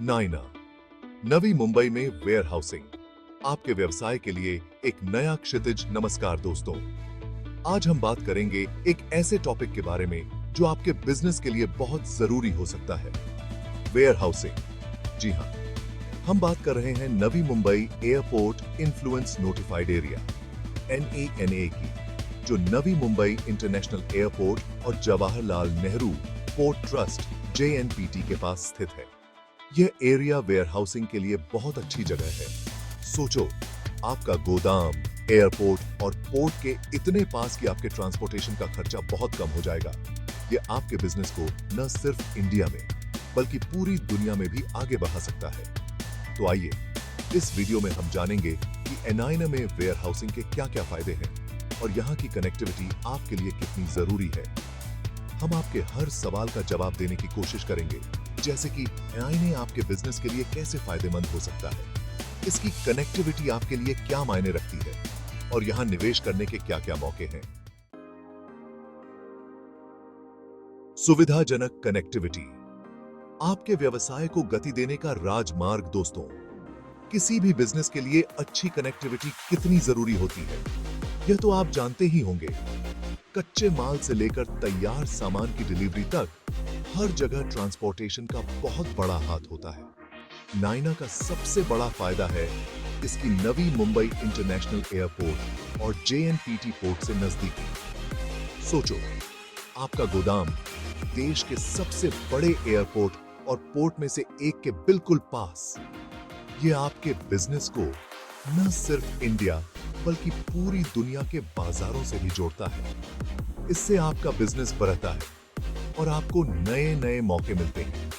नाइना, नवी मुंबई में where housing आपके व्यवसाय के लिए एक नया क्षितिज। नमस्कार दोस्तों, आज हम बात करेंगे एक ऐसे टॉपिक के बारे में जो आपके बिजनेस के लिए बहुत जरूरी हो सकता है, वेयर हाउसिंग। जी हाँ, हम बात कर रहे हैं Navi Mumbai airport influence notified area NANA की, जो नवी मुंबई इंटरनेशनल एयरपोर्ट और Jawaharlal Nehru port trust JNPT के पास स्थित है। यह एरिया वेयर हाउसिंग के लिए बहुत अच्छी जगह है। सोचो, आपका गोदाम एयरपोर्ट और पोर्ट के इतने पास कि आपके ट्रांसपोर्टेशन का खर्चा बहुत कम हो जाएगा। यह आपके बिजनेस को न सिर्फ इंडिया में बल्कि पूरी दुनिया में भी आगे बढ़ा सकता है। तो आइए इस वीडियो में हम जानेंगे कि एनाइना में वेयर हाउसिंग के क्या-क्या फायदे हैं और यहाँ की कनेक्टिविटी आपके लिए कितनी जरूरी है। हम आपके हर सवाल का जवाब देने की कोशिश करेंगे, जैसे कि एनाइना आपके बिजनेस के लिए कैसे फायदेमंद हो सकता है, इसकी कनेक्टिविटी आपके लिए क्या मायने रखती है और यहाँ निवेश करने के क्या-क्या मौके हैं। सुविधाजनक कनेक्टिविटी आपके व्यवसाय को गति देने का राजमार्ग। दोस्तों, किसी भी बिजनेस के लिए अच्छी कनेक्टिविटी कितनी जरूरी होती है, यह तो आप जानते ही होंगे। कच्चे माल से लेकर तैयार सामान की डिलीवरी तक हर जगह ट्रांसपोर्टेशन का बहुत बड़ा हाथ होता है। नाइना का सबसे बड़ा फायदा है इसकी नवी मुंबई इंटरनेशनल एयरपोर्ट और JNPT पोर्ट से नजदीकी। सोचो, आपका गोदाम देश के सबसे बड़े एयरपोर्ट और पोर्ट में से एक के बिल्कुल पास। यह आपके बिजनेस को न सिर्फ इंडिया बल्कि पूरी दुनिया के बाजारों से भी जोड़ता है। इससे आपका बिजनेस बढ़ता है और आपको नए नए मौके मिलते हैं।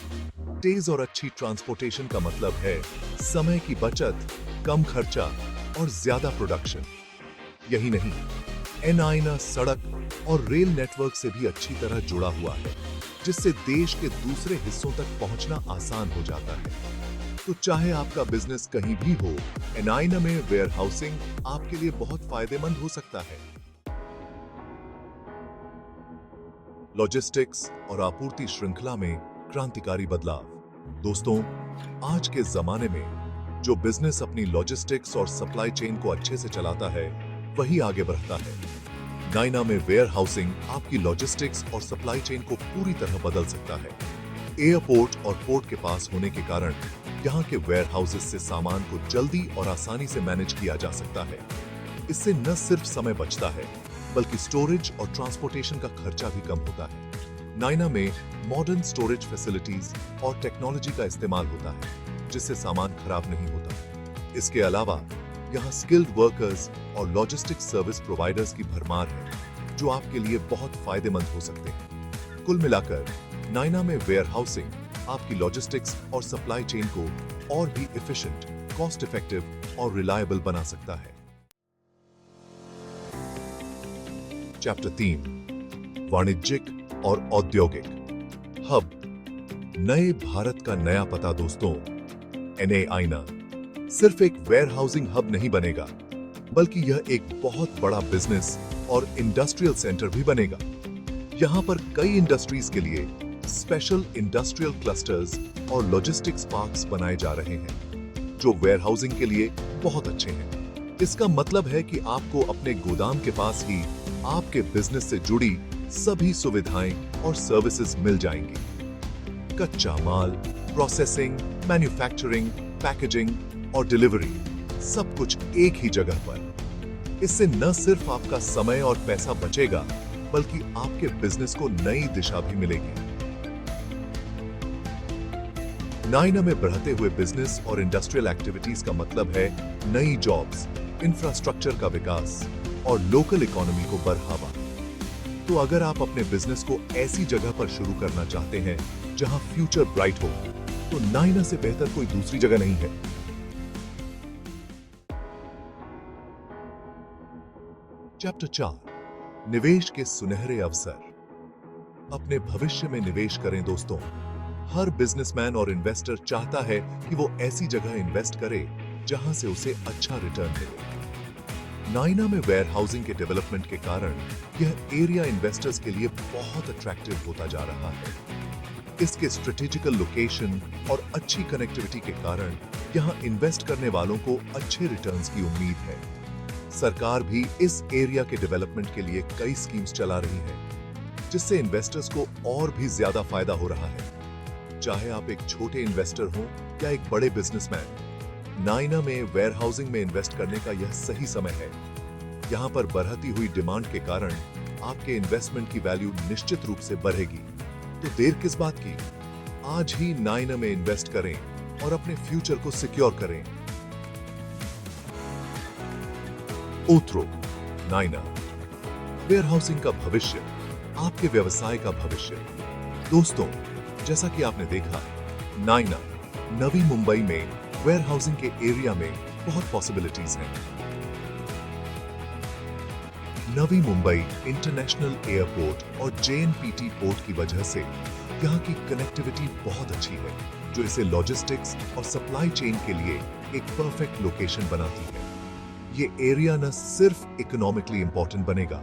तेज और अच्छी ट्रांसपोर्टेशन का मतलब है समय की बचत, कम खर्चा और ज्यादा प्रोडक्शन। यही नहीं, एनाइना सड़क और रेल नेटवर्क से भी अच्छी तरह जुड़ा हुआ है, जिससे देश के दूसरे हिस्सों तक पहुंचना आसान हो जाता है। तो चाहे आपका बिजनेस कहीं भी हो, एनाइना में वेयर हाउसिंग आपके लिए बहुत फायदेमंद हो सकता है। लॉजिस्टिक्स और आपूर्ति श्रृंखला में क्रांतिकारी बदलाव। दोस्तों, आज के जमाने में जो बिजनेस अपनी लॉजिस्टिक्स और सप्लाई चेन को अच्छे से चलाता है, वही आगे बढ़ता है। नाइना में वेयर हाउसिंग आपकी लॉजिस्टिक्स और सप्लाई चेन को पूरी तरह बदल सकता है। एयरपोर्ट और पोर्ट के पास होने के कारण यहाँ के वेयर हाउसेस से सामान को जल्दी और आसानी से मैनेज किया जा सकता है। इससे न सिर्फ समय बचता है बल्कि स्टोरेज और ट्रांसपोर्टेशन का खर्चा भी कम होता है। नाइना में मॉडर्न स्टोरेज फैसिलिटीज और टेक्नोलॉजी का इस्तेमाल होता है, जिससे सामान खराब नहीं होता। इसके अलावा यहाँ स्किल्ड वर्कर्स और लॉजिस्टिक्स सर्विस प्रोवाइडर्स की भरमार है, जो आपके लिए बहुत फायदेमंद हो सकते हैं। कुल मिलाकर नाइना में वेयर हाउसिंग आपकी लॉजिस्टिक्स और सप्लाई चेन को और भी एफिशिएंट, कॉस्ट इफेक्टिव और रिलायबल बना सकता है। चैप्टर 3, वाणिज्यिक और औद्योगिक हब। नए भारत का नया पता। दोस्तों, एनाइना सिर्फ एक वेयर हाउसिंग हब नहीं बनेगा, बल्कि यह एक बहुत बड़ा बिजनेस और इंडस्ट्रियल सेंटर भी बनेगा। यहां पर कई इंडस्ट्रीज के लिए स्पेशल इंडस्ट्रियल क्लस्टर्स और लॉजिस्टिक्स पार्क्स बनाए जा रहे हैं, जो वेयर हाउसिंग के लिए बहुत अच्छे हैं। इसका मतलब है कि आपको अपने गोदाम के पास ही आपके बिजनेस से जुड़ी सभी सुविधाएं और सर्विसेज मिल जाएंगी। कच्चा माल, प्रोसेसिंग, मैन्युफैक्चरिंग, पैकेजिंग और डिलीवरी, सब कुछ एक ही जगह पर। इससे न सिर्फ आपका समय और पैसा बचेगा, बल्कि आपके बिजनेस को नई दिशा भी मिलेगी। नाइना में बढ़ते हुए बिजनेस और इंडस्ट्रियल एक्टिविटीज का मतलब है नई जॉब्स, इंफ्रास्ट्रक्चर का विकास और लोकल इकोनॉमी को बढ़ावा। तो अगर आप अपने बिजनेस को ऐसी जगह पर शुरू करना चाहते हैं जहां फ्यूचर ब्राइट हो, तो नाइना से बेहतर कोई दूसरी जगह नहीं है। चैप्टर 4, निवेश के सुनहरे अवसर। अपने भविष्य में निवेश करें। दोस्तों, हर बिजनेसमैन और इन्वेस्टर चाहता है कि वो ऐसी जगह इन्वेस्ट करे जहां से उसे अच्छा रिटर्न मिले। नाइना में वेयर हाउसिंग के डेवलपमेंट के कारण यह एरिया इन्वेस्टर्स के लिए बहुत अट्रैक्टिव होता जा रहा है। इसके स्ट्रेटेजिकल लोकेशन और अच्छी कनेक्टिविटी के कारण यहाँ इन्वेस्ट करने वालों को अच्छे रिटर्न्स की उम्मीद है। सरकार भी इस एरिया के डेवलपमेंट के लिए कई स्कीम्स चला रही है, जिससे इन्वेस्टर्स को और भी ज्यादा फायदा हो रहा है। चाहे आप एक छोटे इन्वेस्टर हो या एक बड़े बिजनेसमैन, नाइना में वेयरहाउसिंग में इन्वेस्ट करने का यह सही समय है। यहाँ पर बढ़ती हुई डिमांड के कारण आपके इन्वेस्टमेंट की वैल्यू निश्चित रूप से बढ़ेगी। तो देर किस बात की, आज ही नाइना में इन्वेस्ट करें और अपने फ्यूचर को सिक्योर करें। ओथ्रो, नाइना, वेयरहाउसिंग का भविष्य, आपके व्यवसाय का भविष्य। दोस्तों, जैसा कि आपने देखा, नाइना, नवी मुंबई में वेयरहाउसिंग के एरिया में बहुत पॉसिबिलिटीज हैं। नवी मुंबई इंटरनेशनल एयरपोर्ट और जेएनपीटी पोर्ट की वजह से यहाँ की कनेक्टिविटी बहुत अच्छी है, जो इसे लॉजिस्टिक्स और सप्लाई चेन के लिए एक परफेक्ट लोकेशन बनाती है। ये एरिया न सिर्फ इकोनॉमिकली इंपॉर्टेंट बनेगा,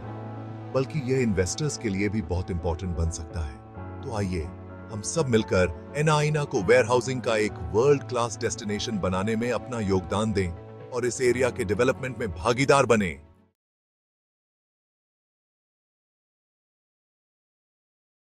बल्कि यह इन्वेस्टर्स के लिए भी बहुत इंपॉर्टेंट बन सकता है। तो आइए हम सब मिलकर नाइना को वेयरहाउसिंग का एक वर्ल्ड क्लास डेस्टिनेशन बनाने में अपना योगदान दें और इस एरिया के डेवलपमेंट में भागीदार बने।